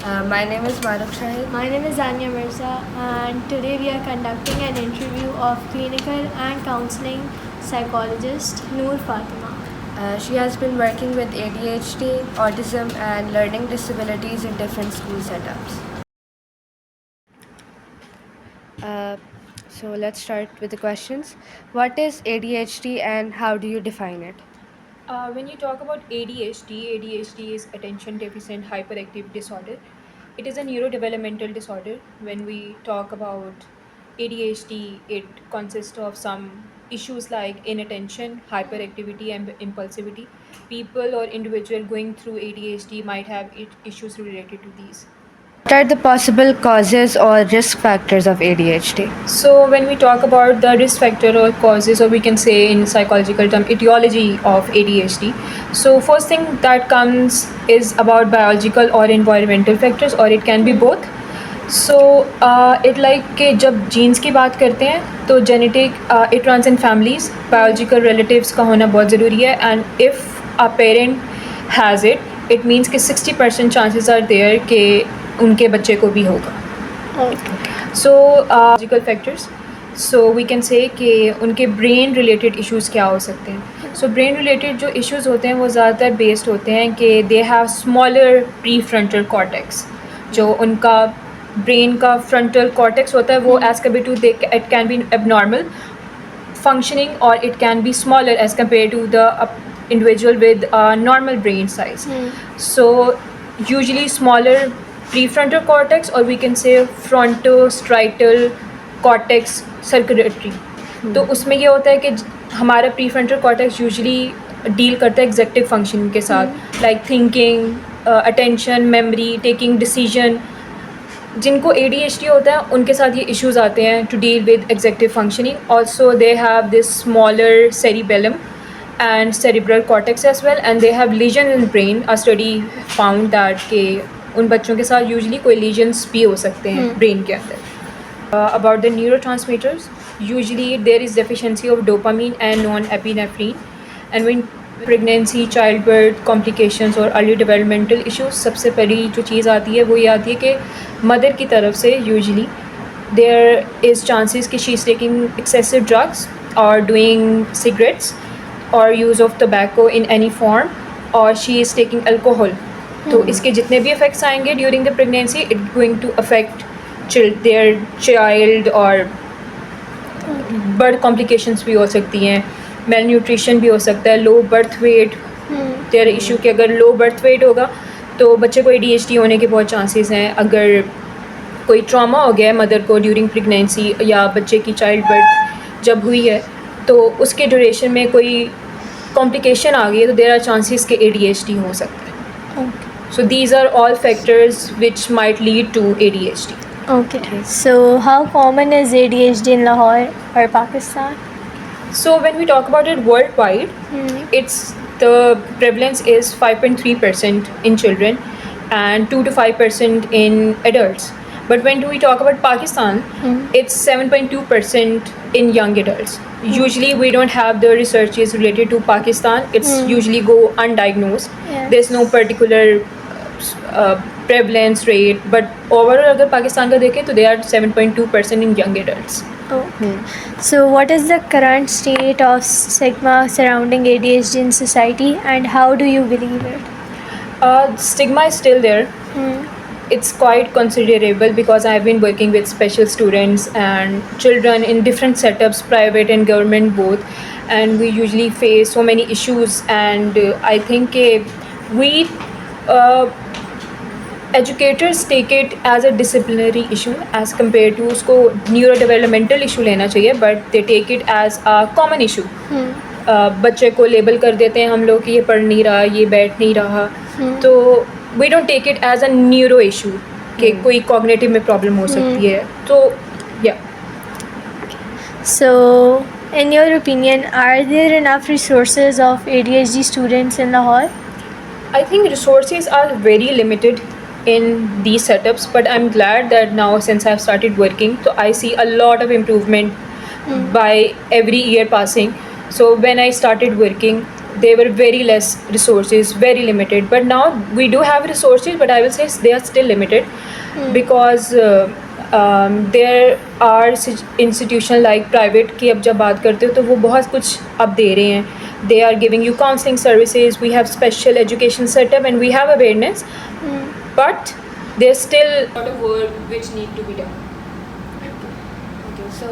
My name is Maruk Shahid. My name is Anya Mirza, and today we are conducting an interview of clinical and counseling psychologist Noor Fatima. She has been working with ADHD, autism, and learning disabilities in different school setups. So let's start with the questions. What is ADHD and how do you define it? When you talk about ADHD is attention deficit hyperactive disorder. It is a neurodevelopmental disorder. When we talk about ADHD, it consists of some issues like inattention, hyperactivity, and impulsivity. People or individual going through ADHD might have issues related to these. What are the possible causes or risk factors of ADHD? So when we talk about the risk factor or causes, or we can say in psychological term, etiology of ADHD. So first thing that comes is about biological or environmental factors, or it can be both. So it like कि जब genes की बात करते हैं तो genetic it runs in families, biological relatives का होना बहुत ज़रूरी है, and if a parent has it means कि 60% chances are there कि उनके बच्चे को भी होगा. So logical factors, so we can say कि उनके ब्रेन रिलेटेड इश्यूज़ क्या हो सकते हैं. सो ब्रेन रिलेटेड जो इश्यूज़ होते हैं वो ज़्यादातर बेस्ड होते हैं कि they have smaller pre frontal cortex. जो उनका ब्रेन का फ्रंटल कॉर्टेक्स होता है वो as compared to they it can be abnormal functioning, or it can be smaller as compared to the individual with a normal brain size. So usually smaller prefrontal cortex, or we can say frontostriatal cortex circulatory. तो उसमें ये होता है कि हमारा prefrontal cortex usually deal करता है executive functioning के साथ, like thinking, attention, memory, taking decision. जिनको ADHD होता है उनके साथ ये इश्यूज़ आते हैं to deal with executive functioning. Also they have this smaller cerebellum and cerebral cortex as well, and they have lesion in brain. A study found that कि उन बच्चों के साथ यूजुअली कोई lesions भी हो सकते हैं ब्रेन के अंदर. About the neurotransmitters, usually there is deficiency of dopamine and non-epinephrine, and when pregnancy, childbirth, complications और early developmental issues, सबसे पहली जो चीज़ आती है वो ये आती है कि मदर की तरफ से usually there is chances कि she is taking excessive drugs or doing cigarettes or use of tobacco in any form, or she is taking alcohol. तो इसके जितने भी effects आएंगे during the pregnancy, it's going to affect their child, और birth complications भी हो सकती हैं, malnutrition भी हो सकता है, low birth weight. their issue कि अगर low birth weight होगा तो बच्चे को ADHD होने के बहुत chances हैं. अगर कोई trauma हो गया है मदर को ड्यूरिंग प्रेगनेंसी, या बच्चे की चाइल्ड बर्थ जब हुई है तो उसके ड्यूरेशन में कोई कॉम्प्लिकेशन आ गई है तो देयर आर चांसेस कि ADHD हो सकता है. So these are all factors which might lead to ADHD. Okay, so how common is ADHD in Lahore or Pakistan? So when we talk about it worldwide, it's the prevalence is 5.3% in children and 2 to 5% in adults. But when do we talk about Pakistan, it's 7.2% in young adults. Usually we don't have the researches related to Pakistan. It's usually go undiagnosed. Yes. There's no particular prevalence rate, but overall अगर पाकिस्तान का देखें तो they are 7.2% in young adults. Okay. So what is the current state of stigma surrounding ADHD in society, and how do you believe it? Stigma is still there. It's quite considerable because I've been working with special students and children in different setups, private and government both, and we usually face so many issues. And I think we educators take it as a disciplinary issue as compared to उसको neurodevelopmental issue लेना चाहिए, but they take it as a common issue. बच्चे को label कर देते हैं हम लोग कि ये पढ़ नहीं रहा, ये बैठ नहीं रहा, तो we don't take it as a neuro issue कि कोई cognitive में problem हो सकती है. तो yeah. So in your opinion, are there enough resources of ADHD students in Lahore? I think resources are very limited in these setups, but I'm glad that now since I've started working, so I see a lot of improvement by every year passing. So when I started working, there were very less resources, very limited. But now we do have resources, but I will say they are still limited because there are institution like private की अब जब बात करते हो तो वो बहुत कुछ अब दे रहे हैं. They are giving you counseling services, we have special education setup, and we have awareness, but there's still a lot of work which need to be done. Okay, so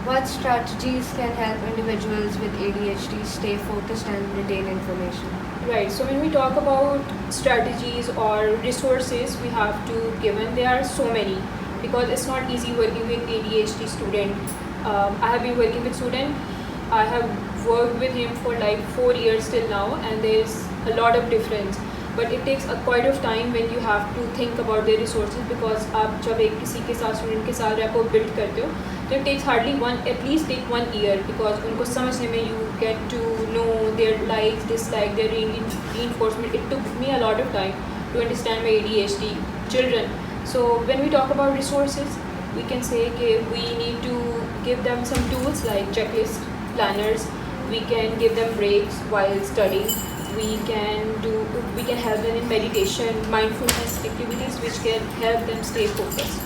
what strategies can help individuals with ADHD stay focused and retain information? Right, so when we talk about strategies or resources we have to given, there are so many, because it's not easy working with ADHD student. I have been working with student, I have worked with him for like 4 years till now, and there's a lot of difference, but it takes a quite of time when you have to think about their resources, because आप जब एक किसी के साथ student के साथ rapport build करते हो तो it takes hardly at least take 1 year, because उनको समझने में you get to know their likes, dislikes, their reinforcement. It took me a lot of time to understand my ADHD children. So when we talk about resources, we can say that we need to give them some tools like checklists, planners. We can give them breaks while studying. We can help them in meditation, mindfulness activities which can help them stay focused.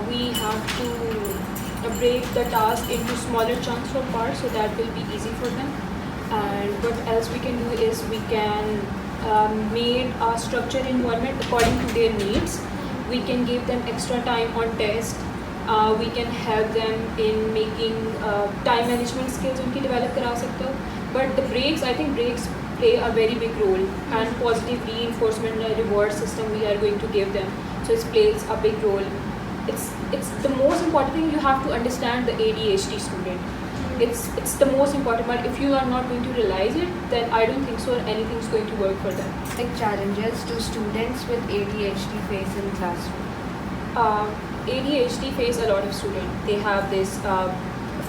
We have to break the task into smaller chunks or parts, so that will be easy for them. And what else we can do is we can make a structured environment according to their needs. We can give them extra time on test. We can help them in making time management skills उनकी develop करा सकते हो. But the breaks, I think breaks play a very big role, and positive reinforcement and reward system we are going to give them. So it plays a big role. It's the most important thing. You have to understand the ADHD student. It's the most important part. If you are not going to realize it, then I don't think so anything's going to work for them. Like challenges do students with ADHD face in classroom? ADHD face a lot of students. They have this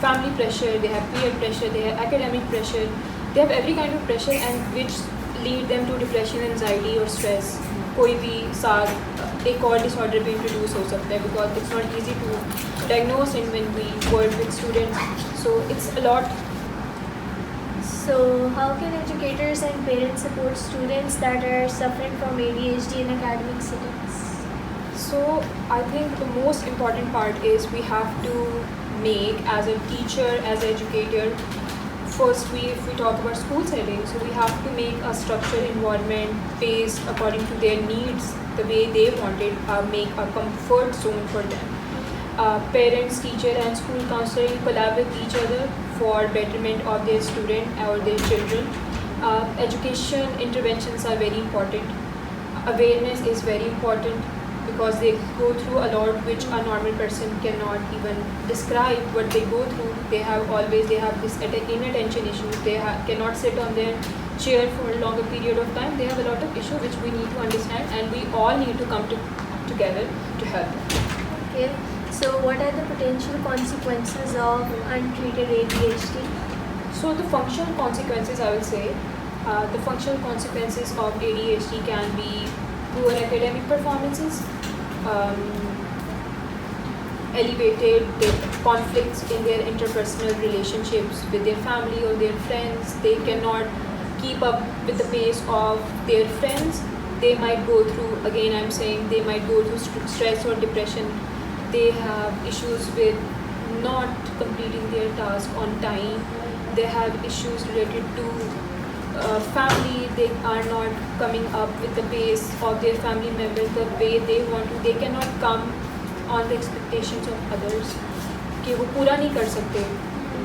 family pressure, they have peer pressure, they have academic pressure, they have every kind of pressure, and which lead them to depression, anxiety or stress. कोई भी साथ एक और disorder भी introduce हो सकता है, because it's not easy to diagnose it when we work with students. So it's a lot. So how can educators and parents support students that are suffering from ADHD in academic settings? So I think the most important part is we have to make, as a teacher, as an educator, first if we talk about school settings, so we have to make a structured environment based according to their needs, the way they want it, make a comfort zone for them. Parents, teacher and school counselor collaborate with each other for betterment of their student or their children. Education interventions are very important. Awareness is very important, because they go through a lot which a normal person cannot even describe what they go through. They have this inattention issues. They cannot sit on their chair for a longer period of time. They have a lot of issues which we need to understand, and we all need to come together to help them. Okay, so what are the potential consequences of untreated ADHD? So the functional consequences, I will say, the functional consequences of ADHD can be poor academic performances, elevated conflicts in their interpersonal relationships with their family or their friends. They cannot keep up with the pace of their friends. They might go through, again I'm saying, they might go through stress or depression. They have issues with not completing their task on time. They have issues related to family. They are not coming up with the pace of their family members the way they want to. They cannot come on the expectations of others कि वो पूरा नहीं कर सकते.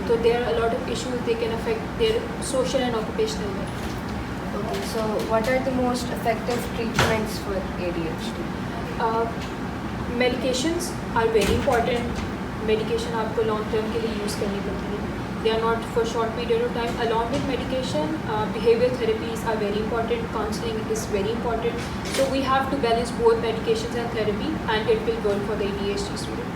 So there are a lot of issues. They can affect their social and occupational life. Okay, so what are the most effective treatments for ADHD? Medications are very important. Medication आपको long term के लिए use करनी पड़ती है. They are not for short period of time. Along with medication, behavioral therapies are very important. Counseling is very important. So we have to balance both medications and therapy, and it will work for the ADHD student.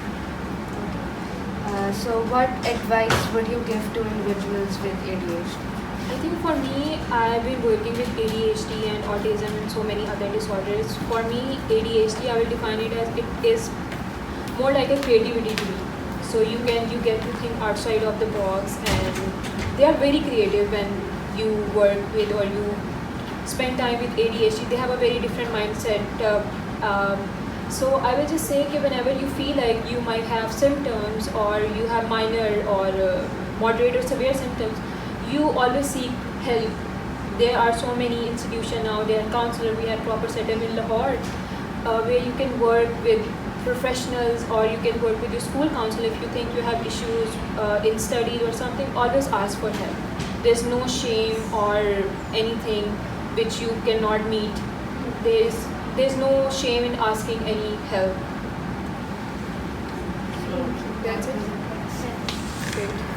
So what advice would you give to individuals with ADHD? I think for me, I've been working with ADHD and autism and so many other disorders. For me, ADHD, I will define it as it is more like a creativity to me. So you get to think outside of the box, and they are very creative when you work with or you spend time with ADHD, they have a very different mindset. So I will just say that whenever you feel like you might have symptoms or you have minor or moderate or severe symptoms, you always seek help. There are so many institutions now. There are counselors. We have proper setup in Lahore where you can work with professionals or you can work with your school counselor if you think you have issues in studies or something. Always ask for help. There's no shame or anything which you cannot meet. There's no shame in asking any help. That's it. Yes. Great.